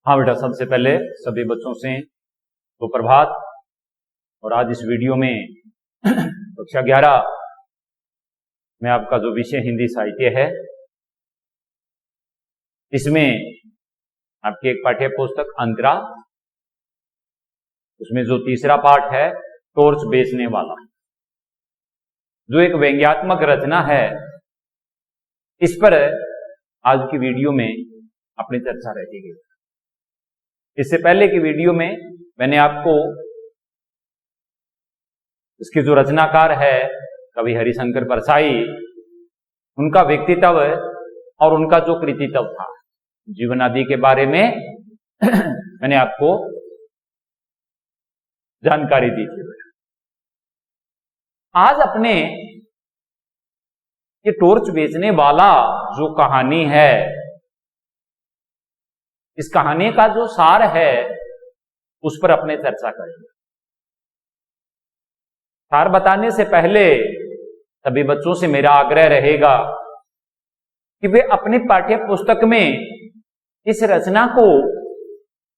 हाँ बेटा, सबसे पहले सभी बच्चों से सुप्रभात। और आज इस वीडियो में कक्षा 11 में आपका जो विषय हिंदी साहित्य है, इसमें आपकी एक पाठ्य पुस्तक अंतरा, उसमें जो तीसरा पाठ है टॉर्च बेचने वाला, जो एक व्यंग्यात्मक रचना है, इस पर आज की वीडियो में अपनी चर्चा रहेगी। इससे पहले की वीडियो में मैंने आपको इसके जो रचनाकार है कवि हरिशंकर परसाई, उनका व्यक्तित्व और उनका जो कृतित्व था, जीवन आदि के बारे में मैंने आपको जानकारी दी थी। आज अपने ये टॉर्च बेचने वाला जो कहानी है, इस कहानी का जो सार है उस पर अपने चर्चा करेंगे। सार बताने से पहले सभी बच्चों से मेरा आग्रह रहेगा कि वे अपनी पाठ्य पुस्तक में इस रचना को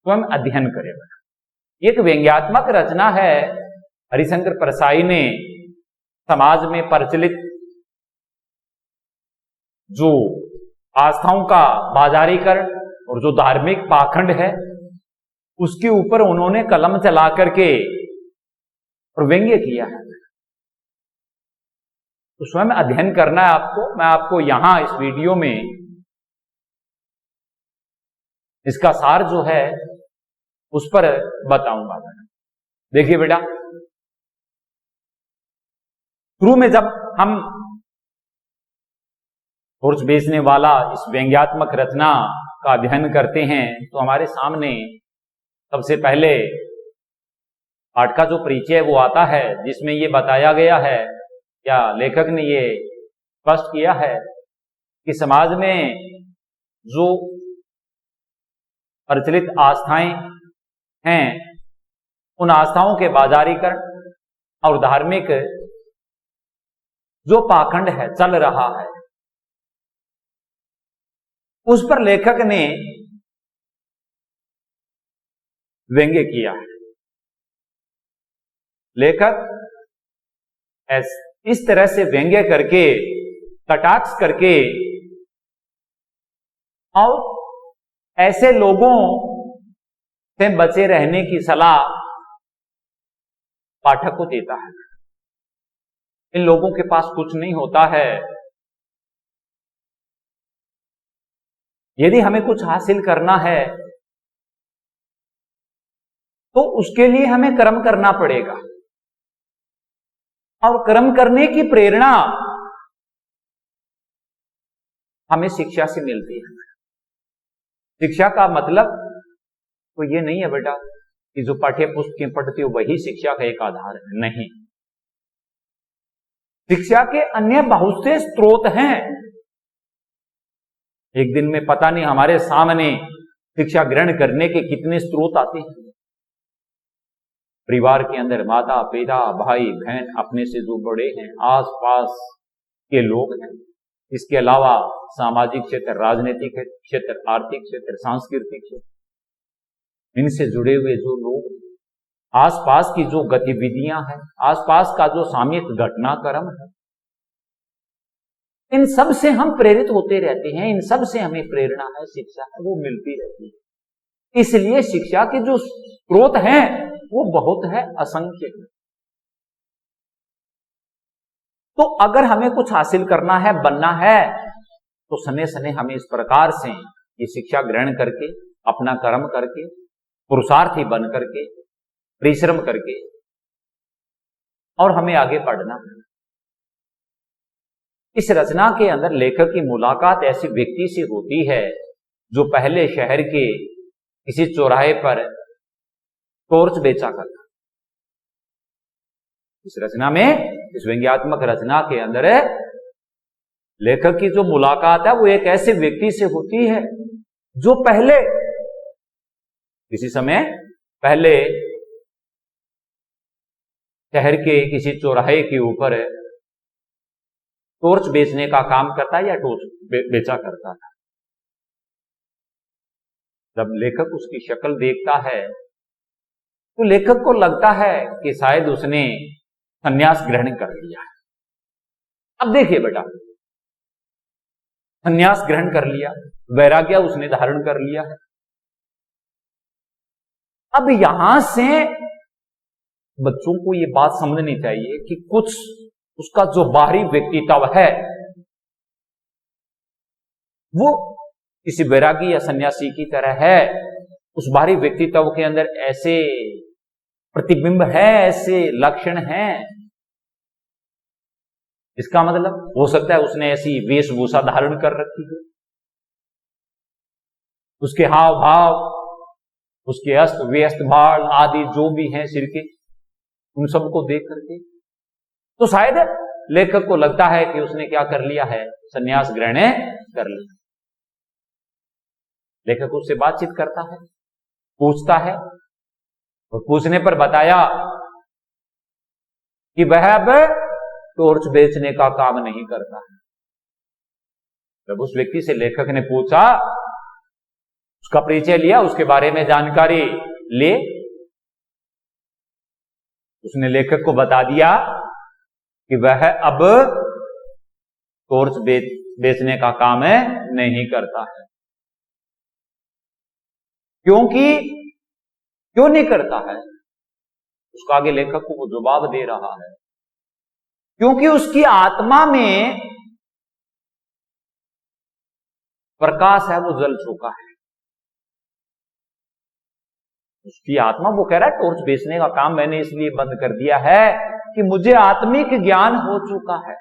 स्वयं अध्ययन करें। एक व्यंग्यात्मक रचना है, हरिशंकर परसाई ने समाज में प्रचलित जो आस्थाओं का बाजारीकरण और जो धार्मिक पाखंड है, उसके ऊपर उन्होंने कलम चला करके और व्यंग्य किया है। तो स्वयं अध्ययन करना है आपको। मैं आपको यहां इस वीडियो में इसका सार जो है उस पर बताऊंगा। देखिए बेटा, शुरू में जब हम टॉर्च बेचने वाला इस व्यंग्यात्मक रचना का अध्ययन करते हैं तो हमारे सामने सबसे पहले पाठ का जो परिचय वो आता है, जिसमें ये बताया गया है, या लेखक ने ये स्पष्ट किया है कि समाज में जो प्रचलित आस्थाएं हैं, उन आस्थाओं के बाजारीकरण और धार्मिक जो पाखंड है चल रहा है, उस पर लेखक ने व्यंग्य किया है। लेखक इस तरह से व्यंग्य करके, कटाक्ष करके और ऐसे लोगों से बचे रहने की सलाह पाठक को देता है। इन लोगों के पास कुछ नहीं होता है, यदि हमें कुछ हासिल करना है तो उसके लिए हमें कर्म करना पड़ेगा, और कर्म करने की प्रेरणा हमें शिक्षा से मिलती है। शिक्षा का मतलब तो ये नहीं है बेटा कि जो पाठ्य पुस्तकें पढ़ती हो वही शिक्षा का एक आधार है, नहीं। शिक्षा के अन्य बहुत से स्रोत हैं। एक दिन में पता नहीं हमारे सामने शिक्षा ग्रहण करने के कितने स्रोत आते हैं। परिवार के अंदर माता पिता भाई बहन, अपने से जो बड़े हैं, आसपास के लोग हैं, इसके अलावा सामाजिक क्षेत्र, राजनीतिक क्षेत्र, आर्थिक क्षेत्र, सांस्कृतिक क्षेत्र, इनसे जुड़े हुए जो लोग, आसपास की जो गतिविधियां हैं, आसपास का जो सामयिक घटनाक्रम है, इन सब से हम प्रेरित होते रहते हैं। इन सब से हमें प्रेरणा है, शिक्षा है, वो मिलती रहती है। इसलिए शिक्षा के जो स्रोत हैं वो बहुत है, असंख्य है। तो अगर हमें कुछ हासिल करना है, बनना है, तो समय समय हमें इस प्रकार से ये शिक्षा ग्रहण करके, अपना कर्म करके, पुरुषार्थी बन करके, परिश्रम करके, और हमें आगे बढ़ना है। इस रचना के अंदर लेखक की मुलाकात ऐसे व्यक्ति से होती है जो पहले शहर के किसी चौराहे पर टॉर्च बेचा करता। इस रचना में, इस व्यंग्यात्मक रचना के अंदर लेखक की जो मुलाकात है वो एक ऐसे व्यक्ति से होती है जो पहले किसी समय पहले शहर के किसी चौराहे के ऊपर टॉर्च बेचने का काम करता है या टॉर्च बेचा करता था। जब लेखक उसकी शक्ल देखता है तो लेखक को लगता है कि शायद उसने संन्यास ग्रहण कर लिया है। अब देखिए बेटा, संन्यास ग्रहण कर लिया, वैराग्य उसने धारण कर लिया है। अब यहां से बच्चों को यह बात समझनी चाहिए कि कुछ उसका जो बाहरी व्यक्तित्व है वो किसी वैरागी या सन्यासी की तरह है। उस बाहरी व्यक्तित्व के अंदर ऐसे प्रतिबिंब है, ऐसे लक्षण हैं, इसका मतलब हो सकता है उसने ऐसी वेशभूषा धारण कर रखी है, उसके हाव भाव, उसके अस्त व्यस्त बाल आदि जो भी हैं सिर के, उन सबको देख करके तो शायद लेखक को लगता है कि उसने क्या कर लिया है, संन्यास ग्रहण कर लिया। लेखक उससे बातचीत करता है, पूछता है, और पूछने पर बताया कि वह अब टॉर्च बेचने का काम नहीं करता है। जब उस व्यक्ति से लेखक ने पूछा, उसका परिचय लिया, उसके बारे में जानकारी ले, उसने लेखक को बता दिया कि वह अब टॉर्च बेचने का काम नहीं करता है। क्यों नहीं करता है? उसका आगे लेखक को वो जवाब दे रहा है, क्योंकि उसकी आत्मा में प्रकाश है, वो जल चुका है। उसकी आत्मा, वो कह रहा है टॉर्च बेचने का काम मैंने इसलिए बंद कर दिया है कि मुझे आत्मिक ज्ञान हो चुका है।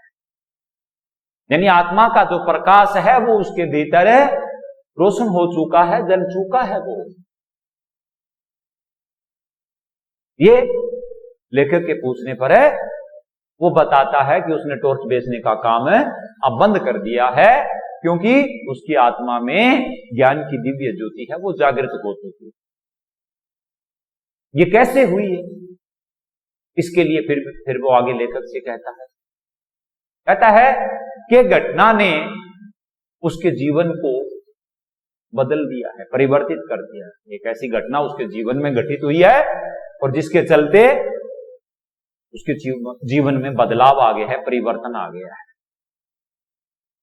यानी आत्मा का जो प्रकाश है वो उसके भीतर रोशन हो चुका है, जल चुका है वो। ये लेखक के पूछने पर है वो बताता है कि उसने टॉर्च बेचने का काम अब बंद कर दिया है, क्योंकि उसकी आत्मा में ज्ञान की दिव्य ज्योति है, वो जागृत हो चुकी है। ये कैसे हुई है? इसके लिए फिर वो आगे लेखक से कहता है कि घटना ने उसके जीवन को बदल दिया है, परिवर्तित कर दिया है। एक ऐसी घटना उसके जीवन में घटित हुई है और जिसके चलते उसके जीवन में बदलाव आ गया है, परिवर्तन आ गया है।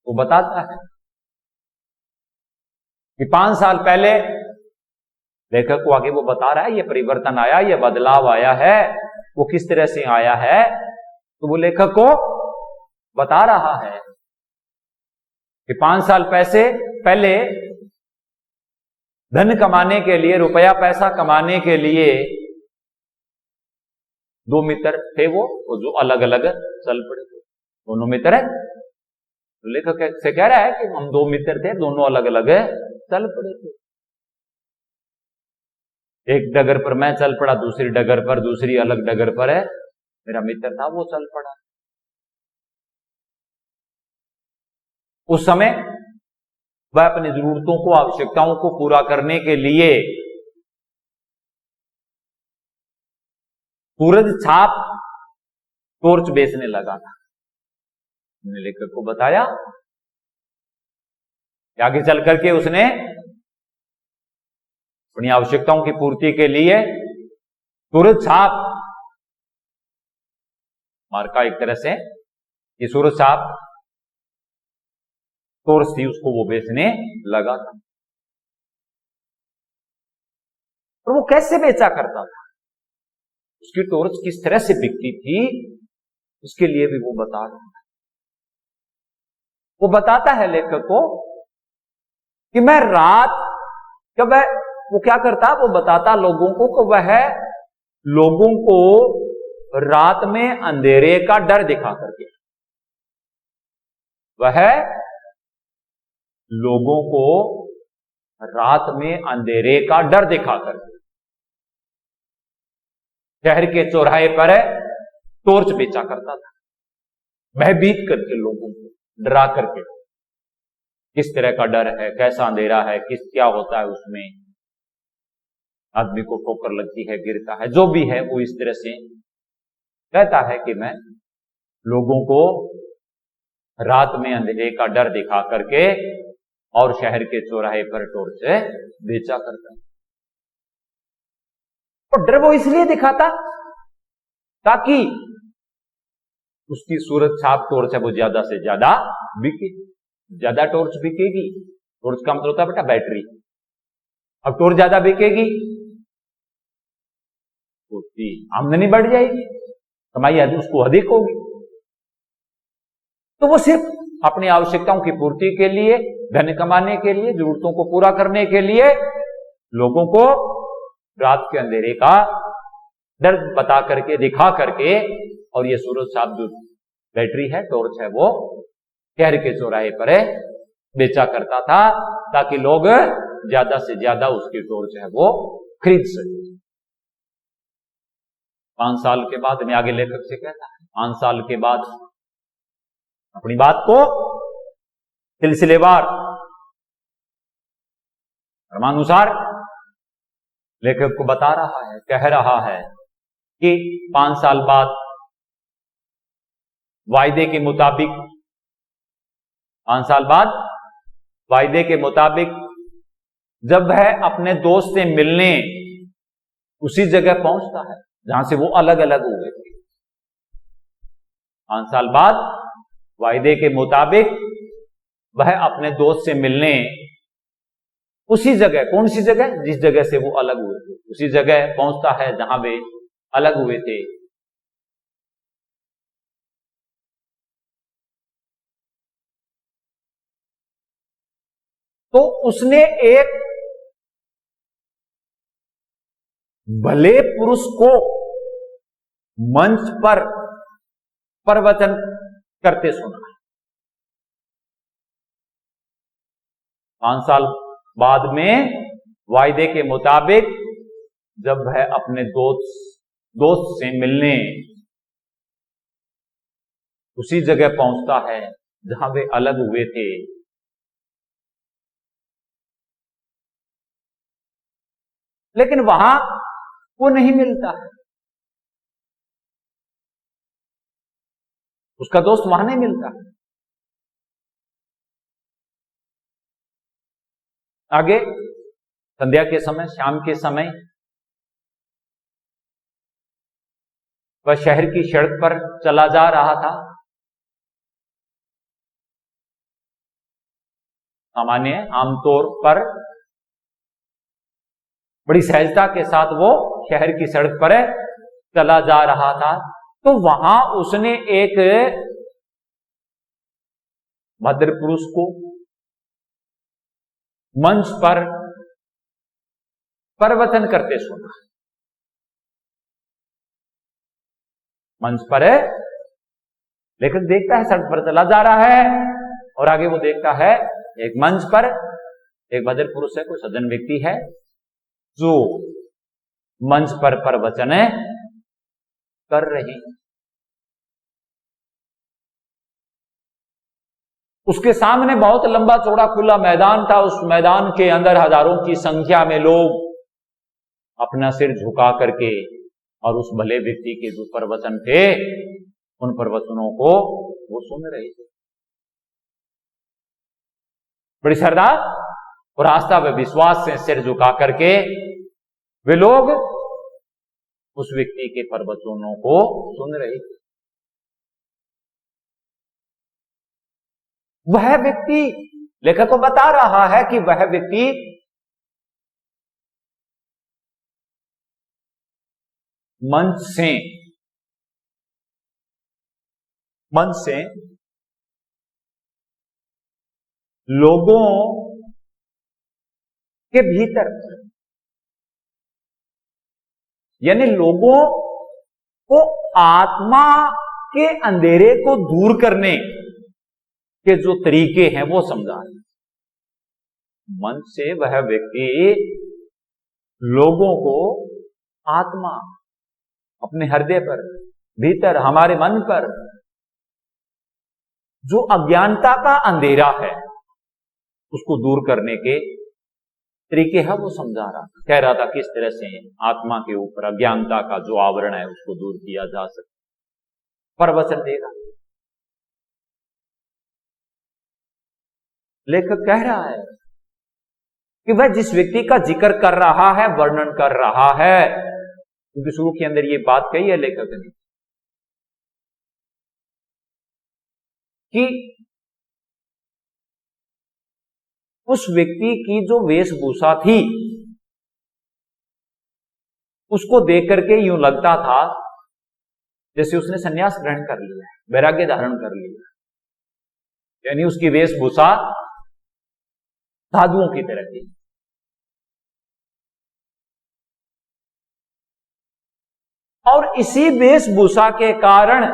वो बताता है कि 5 साल पहले, लेखक को आगे वो बता रहा है ये परिवर्तन आया, ये बदलाव आया है, वो किस तरह से आया है, तो वो लेखक को बता रहा है कि 5 साल पहले धन कमाने के लिए, रुपया पैसा कमाने के लिए 2 मित्र थे वो जो अलग अलग चल पड़े थे। दोनों मित्र है, तो लेखक से कह रहा है कि हम 2 मित्र थे, दोनों अलग अलग चल पड़े थे। एक डगर पर मैं चल पड़ा, दूसरी डगर पर, दूसरी अलग डगर पर है मेरा मित्र था, वो चल पड़ा। उस समय वह अपनी जरूरतों को, आवश्यकताओं को पूरा करने के लिए सूरज छाप टॉर्च बेचने लगा था। मैंने लेखक को बताया, आगे चल करके उसने अपनी आवश्यकताओं की पूर्ति के लिए सूरज छाप मार्का, एक तरह से ये सूरज छाप टॉर्च थी, उसको वो बेचने लगा था। और वो कैसे बेचा करता था, उसकी टॉर्च किस तरह से बिकती थी, उसके लिए भी वो बता रहा है। वो बताता है लेखक को कि मैं रात, जब वो क्या करता, वो बताता लोगों को कि वह लोगों को रात में अंधेरे का डर दिखा करके, वह लोगों को रात में अंधेरे का डर दिखा करके शहर के चौराहे पर टॉर्च बेचा करता था, भयभीत करके, लोगों को डरा करके। किस तरह का डर है, कैसा अंधेरा है, क्या होता है उसमें, आदमी को ठोकर लगती है, गिरता है, जो भी है, वो इस तरह से कहता है कि मैं लोगों को रात में अंधेरे का डर दिखा करके और शहर के चौराहे पर टॉर्च बेचा करता। और डर वो इसलिए दिखाता ताकि उसकी सूरत छाप टॉर्च है वो ज्यादा से ज्यादा बिके। ज्यादा टॉर्च बिकेगी, टॉर्च का मतलब होता है बेटा बैटरी। अब टॉर्च ज्यादा बिकेगी तो उसकी आमदनी बढ़ जाएगी, कमाई उसको अधिक होगी। तो वो सिर्फ अपनी आवश्यकताओं की पूर्ति के लिए, धन कमाने के लिए, जरूरतों को पूरा करने के लिए लोगों को रात के अंधेरे का डर बता करके, दिखा करके, और ये सूरज साहब जो बैटरी है, टॉर्च है, वो शहर के चौराहे पर बेचा करता था ताकि लोग ज्यादा से ज्यादा उसकी टॉर्च है वो खरीद सके। 5 साल के बाद, मैं आगे लेखक से कहता है, 5 साल के बाद अपनी बात को सिलसिलेवार क्रमानुसार लेखक को बता रहा है, कह रहा है कि 5 साल बाद वायदे के मुताबिक, 5 साल बाद वायदे के मुताबिक जब वह अपने दोस्त से मिलने उसी जगह पहुंचता है जहां से वो अलग अलग हुए थे। 5 साल बाद वायदे के मुताबिक वह अपने दोस्त से मिलने उसी जगह, कौन सी जगह, जिस जगह से वो अलग हुए थे, उसी जगह पहुंचता है जहां वे अलग हुए थे। तो उसने एक भले पुरुष को मंच पर प्रवचन करते सुना। 5 साल बाद में वायदे के मुताबिक जब वह अपने दोस्त से मिलने उसी जगह पहुंचता है जहां वे अलग हुए थे, लेकिन वहां वो नहीं मिलता है, उसका दोस्त वहां नहीं मिलता। आगे संध्या के समय, शाम के समय वह शहर की सड़क पर चला जा रहा था। सामान्य आमतौर पर बड़ी सहजता के साथ वो शहर की सड़क पर चला जा रहा था, तो वहां उसने एक भद्र पुरुष को मंच पर प्रवचन करते सुना। मंच पर है, लेकिन देखता है सड़क पर चला जा रहा है और आगे वो देखता है एक मंच पर एक भद्र पुरुष है, कोई सज्जन व्यक्ति है जो मंच पर प्रवचन कर रहे। उसके सामने बहुत लंबा चौड़ा खुला मैदान था। उस मैदान के अंदर हजारों की संख्या में लोग अपना सिर झुका करके और उस भले व्यक्ति के जो प्रवचन थे उन प्रवचनों को वो सुन रहे थे। बड़ी श्रद्धा और आस्था व विश्वास से सिर झुका करके वे लोग उस व्यक्ति के प्रवचनों को सुन रहे थे। वह व्यक्ति, लेखक को बता रहा है कि वह व्यक्ति मंच से लोगों के भीतर, यानी लोगों को आत्मा के अंधेरे को दूर करने के जो तरीके हैं वो समझा रहे। मन से वह व्यक्ति लोगों को आत्मा, अपने हृदय पर, भीतर हमारे मन पर जो अज्ञानता का अंधेरा है उसको दूर करने के तरीके है वो समझा रहा था। कह रहा था किस तरह से आत्मा के ऊपर अज्ञानता का जो आवरण है उसको दूर किया जा सकता। प्रवचन देगा। लेखक कह रहा है कि वह जिस व्यक्ति का जिक्र कर रहा है, वर्णन कर रहा है, क्योंकि शुरू के अंदर ये बात कही है लेखक ने कि उस व्यक्ति की जो वेशभूषा थी उसको देख करके यूं लगता था जैसे उसने संन्यास ग्रहण कर लिया, वैराग्य धारण कर लिया, यानी उसकी वेशभूषा साधुओं की तरह थी। और इसी वेशभूषा के कारण,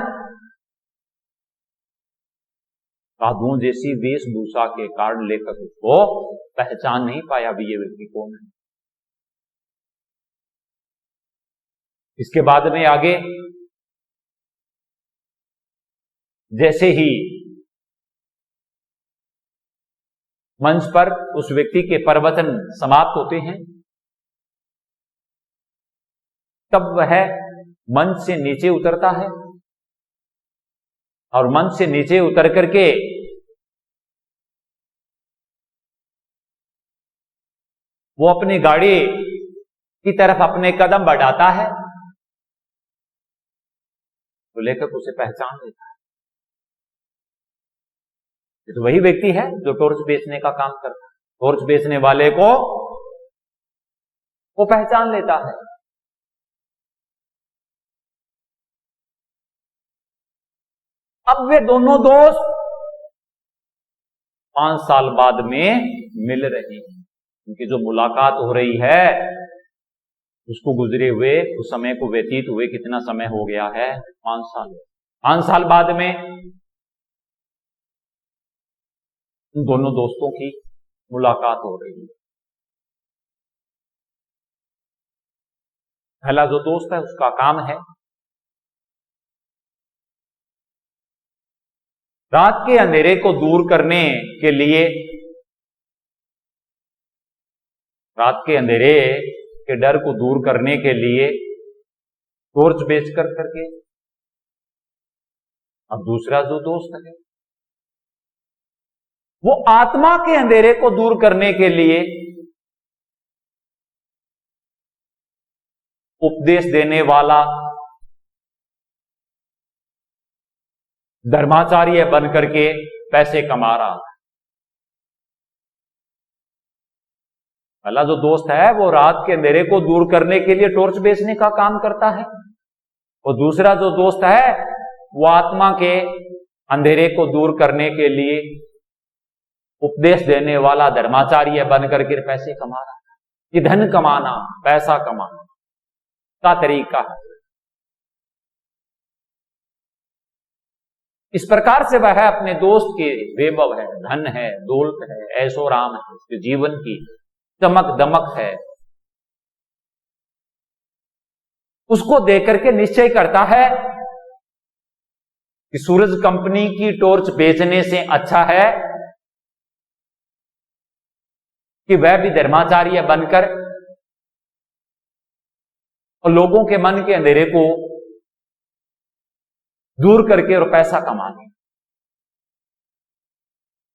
साधुओं जैसी वेशभूषा के कारण लेखक उसको पहचान नहीं पाया भी ये व्यक्ति कौन है। इसके बाद में आगे जैसे ही मंच पर उस व्यक्ति के प्रवचन समाप्त होते हैं, तब वह मंच से नीचे उतरता है और मंच से नीचे उतर करके वो अपनी गाड़ी की तरफ अपने कदम बढ़ाता है, तो लेखक उसे पहचान लेता है। ये तो वही व्यक्ति है जो टॉर्च बेचने का काम करता है। टॉर्च बेचने वाले को वो पहचान लेता है। अब वे दोनों दोस्त 5 साल बाद में मिल रहे हैं। उनकी जो मुलाकात हो रही है उसको गुजरे हुए, उस समय को व्यतीत हुए कितना समय हो गया है? 5 साल। 5 साल बाद में उन दोनों दोस्तों की मुलाकात हो रही है। पहला जो दोस्त है उसका काम है रात के अंधेरे को दूर करने के लिए, रात के अंधेरे के डर को दूर करने के लिए टॉर्च बेच कर करके। अब दूसरा जो दोस्त है वो आत्मा के अंधेरे को दूर करने के लिए उपदेश देने वाला धर्माचार्य बन करके पैसे कमा रहा है। पहला जो दोस्त है वो रात के अंधेरे को दूर करने के लिए टॉर्च बेचने का काम करता है, और दूसरा जो दोस्त है वो आत्मा के अंधेरे को दूर करने के लिए उपदेश देने वाला धर्माचार्य बन करके पैसे कमा रहा है। ये धन कमाना, पैसा कमाना का तरीका है। इस प्रकार से वह अपने दोस्त के वैभव है, धन है, दौलत है, ऐशो आराम है, उसके जीवन की चमक दमक है, उसको देख करके निश्चय करता है कि सूरज कंपनी की टॉर्च बेचने से अच्छा है कि वह भी धर्माचार्य बनकर और लोगों के मन के अंधेरे को दूर करके और पैसा कमाने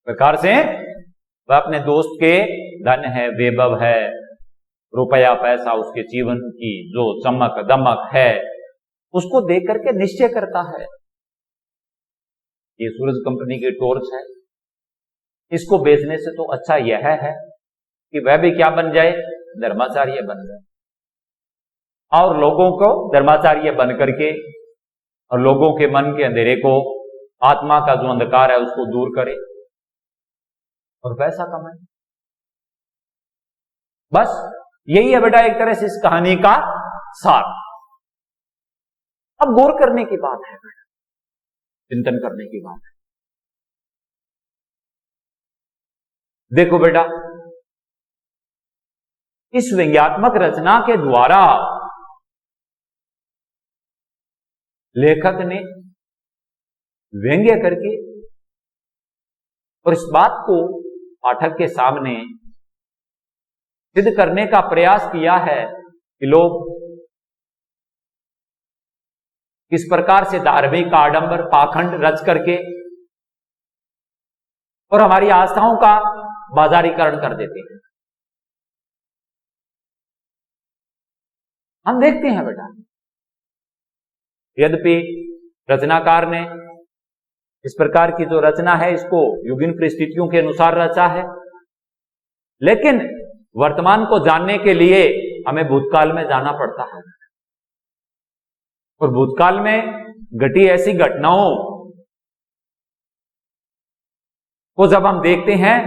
प्रकार से वह अपने दोस्त के धन है, वैभव है, रुपया पैसा, उसके जीवन की जो चमक दमक है, उसको देख करके निश्चय करता है ये सूरज कंपनी की टॉर्च है, इसको बेचने से तो अच्छा यह है कि वह भी क्या बन जाए? धर्माचार्य बन जाए, और लोगों को धर्माचार्य बन करके और लोगों के मन के अंधेरे को, आत्मा का जो अंधकार है उसको दूर करे और पैसा कमाए। बस यही है बेटा एक तरह से इस कहानी का सार। अब गौर करने की बात है, चिंतन करने की बात है। देखो बेटा, इस व्यंग्यात्मक रचना के द्वारा लेखक ने व्यंग्य करके और इस बात को पाठक के सामने सिद्ध करने का प्रयास किया है कि लोग किस प्रकार से धार्मिक आडंबर पाखंड रच करके और हमारी आस्थाओं का बाजारीकरण कर देते हैं। हम देखते हैं बेटा, यद्यपि रचनाकार ने इस प्रकार की जो रचना है इसको युगीन परिस्थितियों के अनुसार रचा है, लेकिन वर्तमान को जानने के लिए हमें भूतकाल में जाना पड़ता है। और भूतकाल में घटी ऐसी घटनाओं को जब हम देखते हैं,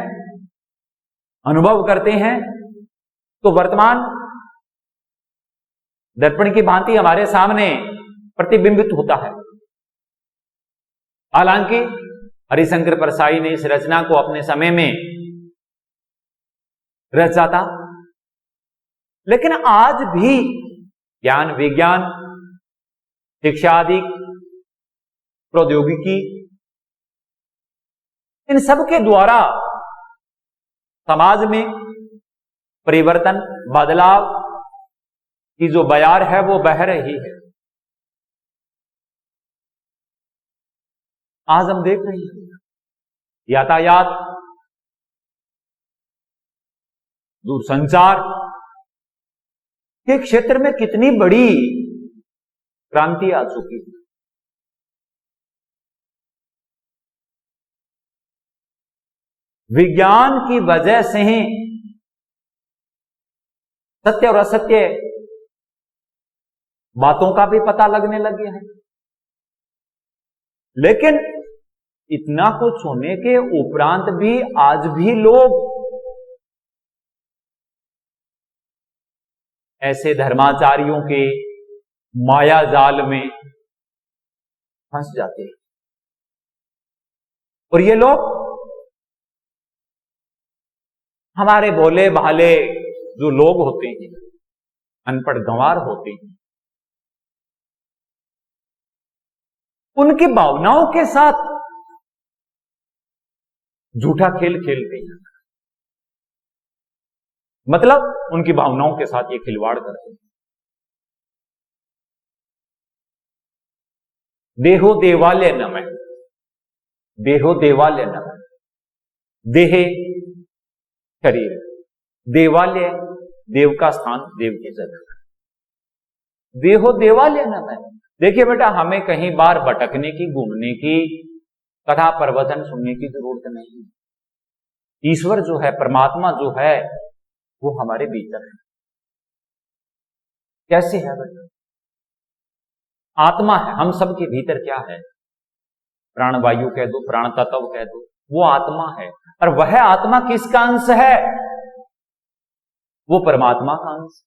अनुभव करते हैं, तो वर्तमान दर्पण की भांति हमारे सामने प्रतिबिंबित होता है। हालांकि हरिशंकर परसाई ने इस रचना को अपने समय में रचा था, लेकिन आज भी ज्ञान विज्ञान शिक्षा आदि प्रौद्योगिकी इन सब के द्वारा समाज में परिवर्तन बदलाव की जो बयार है वो बह रही है। आज हम देख रहे हैं यातायात, दूरसंचार के क्षेत्र में कितनी बड़ी क्रांति आ चुकी है। विज्ञान की वजह से ही सत्य और असत्य बातों का भी पता लगने लग गया है। लेकिन इतना कुछ होने के उपरांत भी आज भी लोग ऐसे धर्माचार्यों के माया जाल में फंस जाते हैं। और ये लोग हमारे भोले भाले जो लोग होते हैं, अनपढ़ गंवार होते हैं, उनकी भावनाओं के साथ झूठा खेल खेलते हैं। मतलब उनकी भावनाओं के साथ ये खिलवाड़ करते हैं। देहो देवालय नमः, देहो देवालय नमः। देहे शरीर, देवालय देव का स्थान, देव की जगह। देहो देवालय नमः। देखिए बेटा, हमें कहीं बार भटकने की, घूमने की, कथा प्रवचन सुनने की जरूरत नहीं। ईश्वर जो है, परमात्मा जो है, वो हमारे भीतर है। कैसे है बेटा? आत्मा है। हम सब के भीतर क्या है? प्राणवायु कह दो, प्राण तत्व कह दो, वो आत्मा है। और वह आत्मा किसका अंश है? वो परमात्मा का अंश।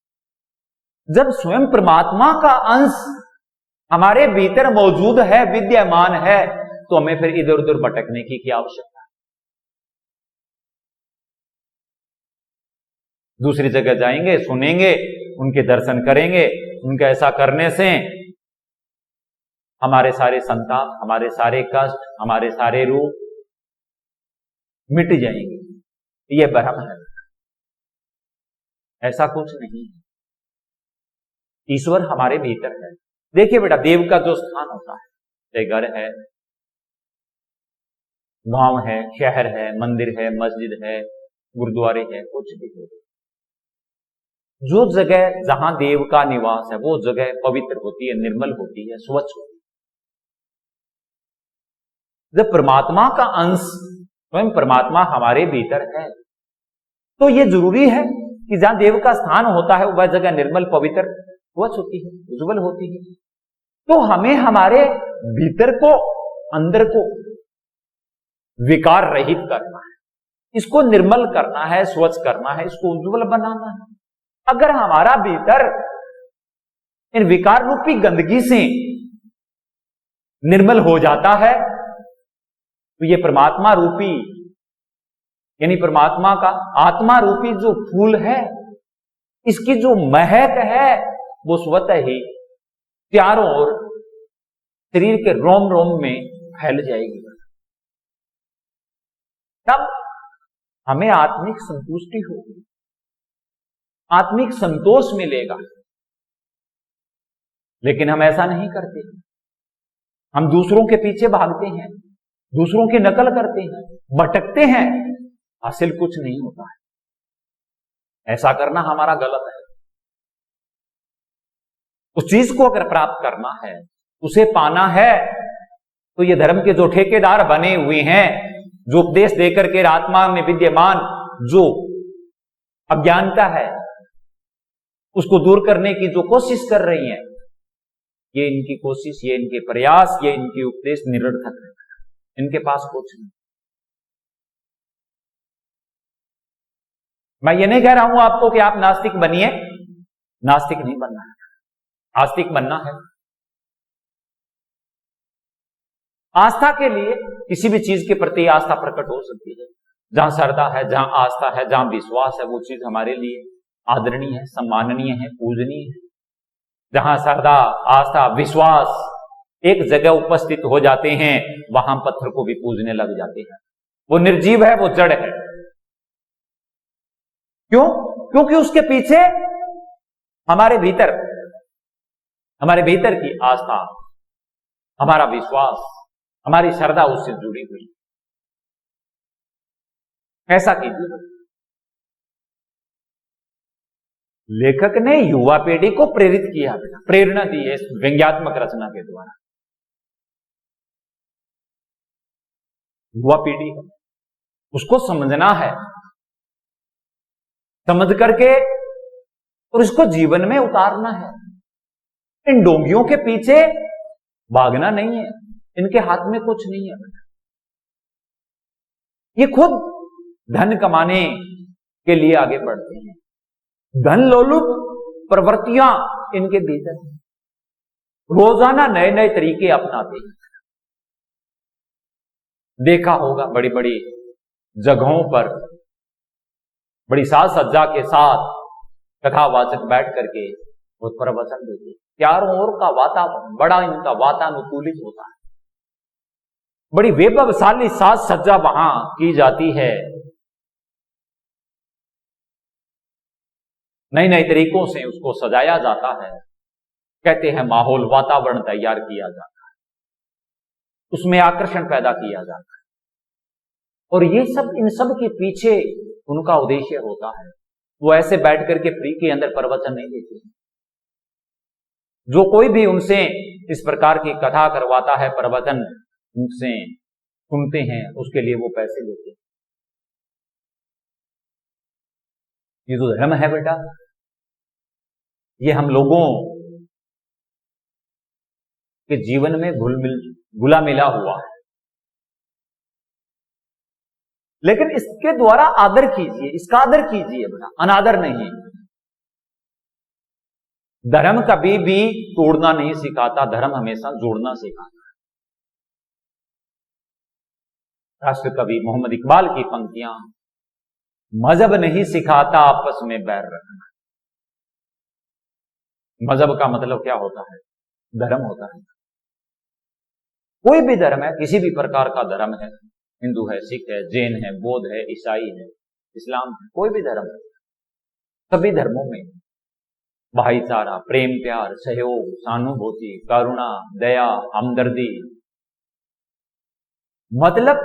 जब स्वयं परमात्मा का अंश हमारे भीतर मौजूद है, विद्यमान है, तो हमें फिर इधर उधर भटकने की क्या आवश्यकता है? दूसरी जगह जाएंगे, सुनेंगे, उनके दर्शन करेंगे। उनके ऐसा करने से हमारे सारे संताप, हमारे सारे कष्ट, हमारे सारे रूप मिट जाएंगे। यह भ्रम है, ऐसा कुछ नहीं है। ईश्वर हमारे भीतर है। देखिए बेटा, देव का जो स्थान होता है, चाहे घर है, गांव है, शहर है, मंदिर है, मस्जिद है, गुरुद्वारे है, कुछ भी है, जो जगह जहां देव का निवास है वो जगह पवित्र होती है, निर्मल होती है, स्वच्छ होती है। जब परमात्मा का अंश स्वयं परमात्मा हमारे भीतर है, तो यह जरूरी है कि जहां देव का स्थान होता है वह जगह निर्मल, पवित्र, स्वच्छ होती है, उज्जवल होती है। तो हमें हमारे भीतर को, अंदर को विकार रहित करना है, इसको निर्मल करना है, स्वच्छ करना है, इसको उज्जवल बनाना है। अगर हमारा भीतर इन विकार रूपी गंदगी से निर्मल हो जाता है, तो ये परमात्मा रूपी, यानी परमात्मा का आत्मा रूपी जो फूल है, इसकी जो महक है वो स्वतः ही चारों ओर शरीर के रोम रोम में फैल जाएगी। तब हमें आत्मिक संतुष्टि होगी, आत्मिक संतोष मिलेगा। लेकिन हम ऐसा नहीं करते। हम दूसरों के पीछे भागते हैं, दूसरों की नकल करते हैं, भटकते हैं, हासिल कुछ नहीं होता है। ऐसा करना हमारा गलत है। उस चीज को अगर प्राप्त करना है, उसे पाना है, तो ये धर्म के जो ठेकेदार बने हुए हैं, जो उपदेश देकर के आत्मा में विद्यमान जो अज्ञानता है उसको दूर करने की जो कोशिश कर रही हैं, ये इनकी कोशिश, ये इनके प्रयास, ये इनके उपदेश निरर्थक है। इनके पास कुछ नहीं। मैं ये नहीं कह रहा हूं आपको कि आप नास्तिक बनिए, नास्तिक नहीं बनना है, आस्तिक बनना है। आस्था के लिए किसी भी चीज के प्रति आस्था प्रकट हो सकती है। जहां श्रद्धा है, जहां आस्था है, जहां विश्वास है, वो चीज हमारे लिए आदरणीय है, सम्माननीय है, पूजनीय है। जहां श्रद्धा, आस्था, विश्वास एक जगह उपस्थित हो जाते हैं, वहां पत्थर को भी पूजने लग जाते हैं। वो निर्जीव है, वो जड़ है। क्यों? क्योंकि उसके पीछे हमारे भीतर की आस्था, हमारा विश्वास, हमारी श्रद्धा उससे जुड़ी हुई। ऐसा कीजिए। लेखक ने युवा पीढ़ी को प्रेरित किया, प्रेरणा दी है इस व्यंग्यात्मक रचना के द्वारा। युवा पीढ़ी उसको समझना है, समझ करके और इसको जीवन में उतारना है। इन डोंगियों के पीछे भागना नहीं है, इनके हाथ में कुछ नहीं है। ये खुद धन कमाने के लिए आगे बढ़ते हैं। धन लोलुप प्रवृत्तियां इनके भीतर हैं। रोजाना नए नए तरीके अपनाते हैं। देखा होगा बड़ी बड़ी जगहों पर बड़ी साज सज्जा के साथ कथावाचक बैठ करके वो प्रवचन देते हैं। चारों ओर का वातावरण बड़ा इनका वातानुकूलित होता है। बड़ी वैभवशाली साज सज्जा वहां की जाती है। नए नए तरीकों से उसको सजाया जाता है। कहते हैं माहौल, वातावरण तैयार किया जाता है, उसमें आकर्षण पैदा किया जाता है। और ये सब, इन सब के पीछे उनका उद्देश्य होता है। वो ऐसे बैठ करके फ्री के अंदर प्रवचन नहीं देते। जो कोई भी उनसे इस प्रकार की कथा करवाता है, प्रवचन उनसे सुनते हैं, उसके लिए वो पैसे लेते हैं। ये जो धर्म है बेटा, ये हम लोगों के जीवन में घुला मिला हुआ है। लेकिन इसके द्वारा आदर कीजिए, इसका आदर कीजिए बेटा, अनादर नहीं। धर्म कभी भी तोड़ना नहीं सिखाता, धर्म हमेशा जोड़ना सिखाता है। राष्ट्र कवि मोहम्मद इकबाल की पंक्तियां, मजहब नहीं सिखाता आपस में बैर रखना। मजहब का मतलब क्या होता है? धर्म होता है। कोई भी धर्म है, किसी भी प्रकार का धर्म है, हिंदू है, सिख है, जैन है, बौद्ध है, ईसाई है, इस्लाम है, कोई भी धर्म है, सभी धर्मों में भाईचारा, प्रेम, प्यार, सहयोग, सहानुभूति, करुणा, दया, हमदर्दी, मतलब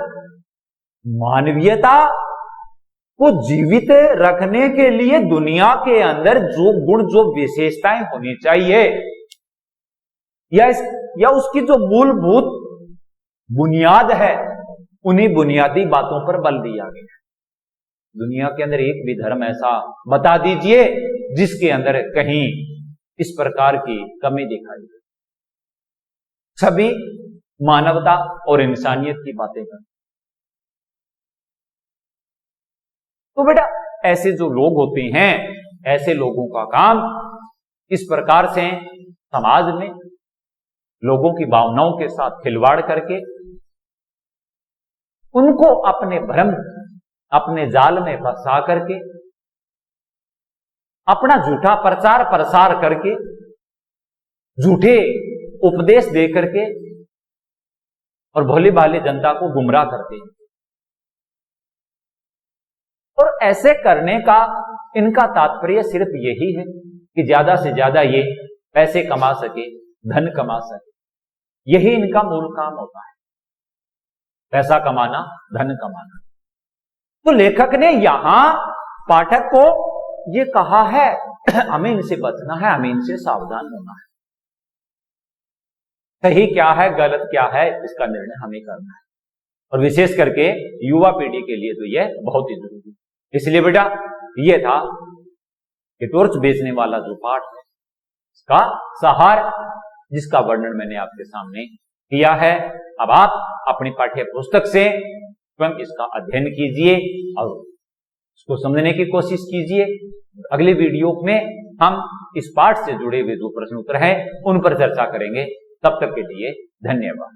मानवीयता को जीवित रखने के लिए दुनिया के अंदर जो गुण, जो विशेषताएं होनी चाहिए, या उसकी जो मूलभूत बुनियाद है, उन्हीं बुनियादी बातों पर बल दिया गया है। दुनिया के अंदर एक भी धर्म ऐसा बता दीजिए जिसके अंदर कहीं इस प्रकार की कमी दिखाई दे। सभी मानवता और इंसानियत की बातें करते। तो बेटा, ऐसे जो लोग होते हैं, ऐसे लोगों का काम इस प्रकार से समाज में लोगों की भावनाओं के साथ खिलवाड़ करके उनको अपने भ्रम, अपने जाल में फंसा करके, अपना झूठा प्रचार प्रसार करके, झूठे उपदेश दे करके और भोली भाली जनता को गुमराह करते हैं। और ऐसे करने का इनका तात्पर्य सिर्फ यही है कि ज्यादा से ज्यादा ये पैसे कमा सके, धन कमा सके। यही इनका मूल काम होता है। पैसा कमाना, धन कमाना। तो लेखक ने यहां पाठक को ये कहा है हमें इनसे बचना है, हमें इनसे सावधान होना है। सही क्या है, गलत क्या है, इसका निर्णय हमें करना है, और विशेष करके युवा पीढ़ी के लिए तो यह बहुत ही जरूरी है। इसलिए बेटा यह था कि टॉर्च बेचने वाला जो पाठ है इसका सार, जिसका वर्णन मैंने आपके सामने किया है। अब आप अपनी पाठ्य पुस्तक से स्वयं इसका अध्ययन कीजिए और इसको समझने की कोशिश कीजिए। अगले वीडियो में हम इस पाठ से जुड़े हुए जो प्रश्न उत्तर हैं उन पर चर्चा करेंगे। तब तक के लिए धन्यवाद।